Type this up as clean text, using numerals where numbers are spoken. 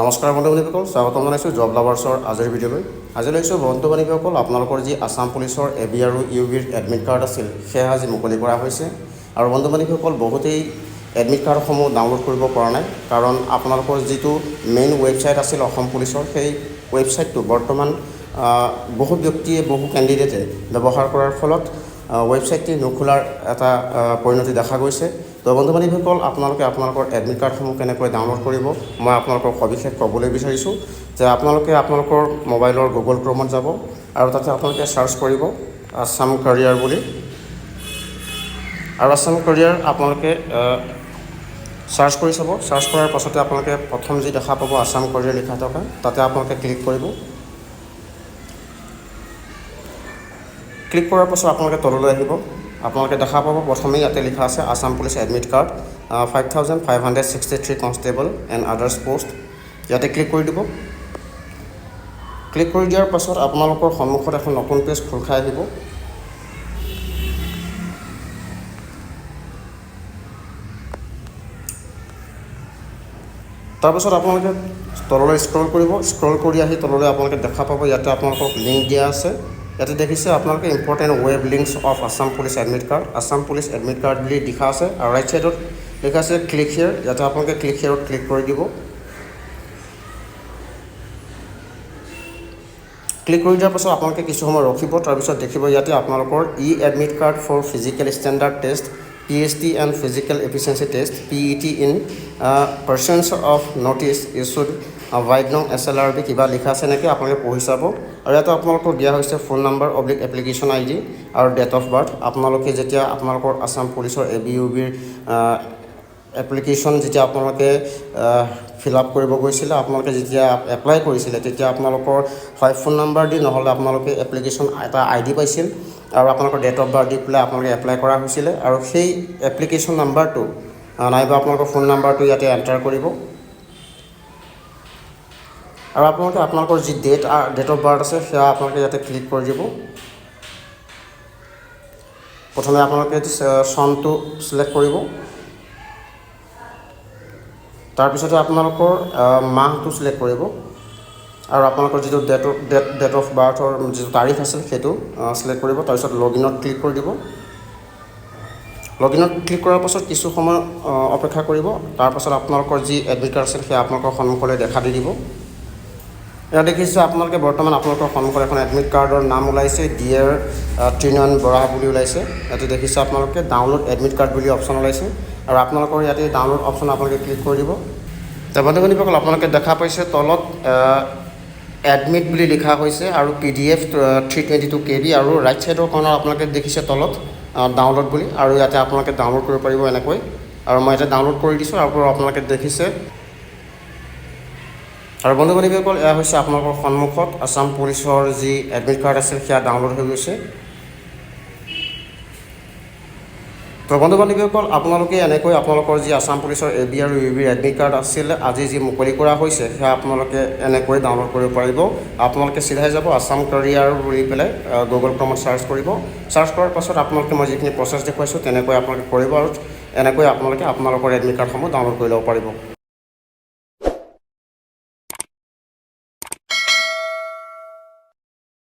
নমস্কাৰ বন্ধু বান্ধৱীসকল, স্বাগতম জনাইছোঁ জব লাভাৰ্ছৰ আজিৰ ভিডিঅ'লৈ। আজি লৈছোঁ বন্ধু বান্ধৱীসকল, আপোনালোকৰ যি আছাম পুলিচৰ এবি আৰু ইউবিৰ এডমিট কাৰ্ড আছিল সেয়া আজি মুকলি কৰা হৈছে। আৰু বন্ধু বান্ধৱীসকল, বহুতেই এডমিট কাৰ্ডসমূহ ডাউনলোড কৰিব পৰা নাই, কাৰণ আপোনালোকৰ যিটো মেইন ৱেবছাইট আছিল অসম পুলিচৰ, সেই ৱেবছাইটটো বৰ্তমান বহু ব্যক্তিয়ে বহু কেণ্ডিডেটে ব্যৱহাৰ কৰাৰ ফলত ৱেবছাইটটি নোখোলাৰ এটা পৰিণতি দেখা গৈছে। তো বন্ধু বান্ধৱীসকল, আপোনালোকে আপোনালোকৰ এডমিট কাৰ্ডসমূহ কেনেকৈ ডাউনলোড কৰিব মই আপোনালোকক সবিশেষ ক'বলৈ বিচাৰিছোঁ। যে আপোনালোকে আপোনালোকৰ মোবাইলৰ গুগল ক্ৰমত যাব আৰু তাতে আপোনালোকে চাৰ্চ কৰিব আছাম কেৰিয়াৰ বুলি। আৰু আছাম কেৰিয়াৰ আপোনালোকে চাৰ্চ কৰি চাব। চাৰ্চ কৰাৰ পাছতে আপোনালোকে প্ৰথম যি দেখা পাব আছাম কেৰিয়াৰ লিখা থকা, তাতে আপোনালোকে ক্লিক কৰিব। ক্লিক কৰাৰ পাছত আপোনালোকে তললৈ আহিব। আপোনালোকে দেখা পাব প্ৰথমেই ইয়াতে লিখা আছে Assam police admit card 5563 constable and others post. ইয়াতে ক্লিক কৰি দিব। ক্লিক কৰি দিয়াৰ পাছত আপোনালোকৰ সন্মুখত এখন নতুন পেজ খোল খাই আহিব। তাৰপাছত আপোনালোকে তললৈ স্ক্ৰল কৰিব। স্ক্ৰল কৰি আহি তললৈ আপোনালোকে দেখা পাব ইয়াতে আপোনালোকক লিংক দিয়া আছে। ইয়াতে দেখিছে আপোনালোকে important web links of Assam police admit card, Assam police admit card বুলি লিখা আছে। আৰু ৰাইট ছাইডত লিখা আছে ক্লিক হিয়াৰ। ইয়াতে আপোনালোকে ক্লিক হিয়াৰত ক্লিক কৰি দিব। ক্লিক কৰি দিয়াৰ পাছত আপোনালোকে কিছু সময় ৰখিব। তাৰপিছত দেখিব ইয়াতে আপোনালোকৰ admit card for physical standard test, PST and physical efficiency test PET in pursuance of notice issued vide নং SLRB কিবা লিখা আছে নেকি আপোনালোকে পঢ়ি চাব। আৰু ইয়াতে আপোনালোকক দিয়া হৈছে ফোন নাম্বাৰ / এপ্লিকেশ্যন ID আৰু ডেট অফ বাৰ্থ। আপোনালোকে যেতিয়া আপোনালোকৰ আছাম পুলিচৰ এবি ইউবিৰ এপ্লিকেশ্যন যেতিয়া আপোনালোকে ফিল আপ কৰিব গৈছিলে, আপোনালোকে যেতিয়া এপ্লাই কৰিছিলে, তেতিয়া আপোনালোকৰ হয় ফোন নাম্বাৰ দি নহ'লে আপোনালোকে এপ্লিকেশ্যন এটা ID পাইছিল আৰু আপোনালোকৰ ডেট অফ বাৰ্থ দি পেলাই আপোনালোকে এপ্লাই কৰা হৈছিলে। আৰু সেই এপ্লিকেশ্যন নাম্বাৰটো নাইবা আপোনালোকৰ ফোন নাম্বাৰটো ইয়াতে এণ্টাৰ কৰিব। আৰু আপোনালোকে আপোনালোকৰ যি ডেট অফ বাৰ্থ আছে সেয়া আপোনালোকে ইয়াতে ক্লিক কৰি দিব। প্ৰথমে আপোনালোকে চনটো চিলেক্ট কৰিব। তাৰপিছতে আপোনালোকৰ মাহটো চিলেক্ট কৰিব আৰু আপোনালোকৰ যিটো ডেট অফ বাৰ্থৰ যিটো তাৰিখ আছিল সেইটো চিলেক্ট কৰিব। তাৰপিছত লগইনত ক্লিক কৰি দিব। লগইনত ক্লিক কৰাৰ পাছত কিছু সময় অপেক্ষা কৰিব। তাৰপাছত আপোনালোকৰ যি এডমিট কাৰ্ড আছিল সেয়া আপোনালোকৰ সন্মুখলৈ দেখা দি দিব। ইয়াত দেখিছে আপোনালোকে বৰ্তমান আপোনালোকৰ সন্মুখত এখন এডমিট কাৰ্ডৰ নাম ওলাইছে, ডিয়াৰ ত্ৰিনয়ন বৰা বুলি ওলাইছে। ইয়াতে দেখিছে আপোনালোকে ডাউনলোড এডমিট কাৰ্ড বুলি অপশ্যন ওলাইছে আৰু আপোনালোকৰ ইয়াতে ডাউনলোড অপশ্যন আপোনালোকে ক্লিক কৰি দিব। বন্ধু বান্ধৱীসকল, আপোনালোকে দেখা পাইছে তলত এডমিট বুলি লিখা হৈছে আৰু PDF 322 KB আৰু ৰাইট ছাইডৰ কৰ্ণাৰ আপোনালোকে দেখিছে তলত ডাউনলোড বুলি। আৰু ইয়াতে আপোনালোকে ডাউনলোড কৰিব পাৰিব এনেকৈ। আৰু মই ইয়াতে ডাউনলোড কৰি দিছোঁ আৰু আপোনালোকে দেখিছে। আৰু বন্ধু বান্ধৱীসকল, এয়া হৈছে আপোনালোকৰ সন্মুখত আছাম পুলিচৰ যি এডমিট কাৰ্ড আছিল সেয়া ডাউনলোড হৈ গৈছে। তো বন্ধু বান্ধৱীসকল, আপোনালোকে এনেকৈ আপোনালোকৰ যি আছাম পুলিচৰ এবি আৰু ইউবিৰ এডমিট কাৰ্ড আছিল আজি যি মুকলি কৰা হৈছে সেয়া আপোনালোকে এনেকৈ ডাউনলোড কৰিব পাৰিব। আপোনালোকে চিধাই যাব আছাম কেৰিয়াৰ বুলি পেলাই গুগল ক্ৰমত চাৰ্চ কৰিব। চাৰ্চ কৰাৰ পাছত আপোনালোকে মই যিখিনি প্ৰচেছ দেখুৱাইছোঁ তেনেকৈ আপোনালোকে কৰিব আৰু এনেকৈ আপোনালোকে আপোনালোকৰ এডমিট কাৰ্ডসমূহ ডাউনলোড কৰি ল'ব পাৰিব।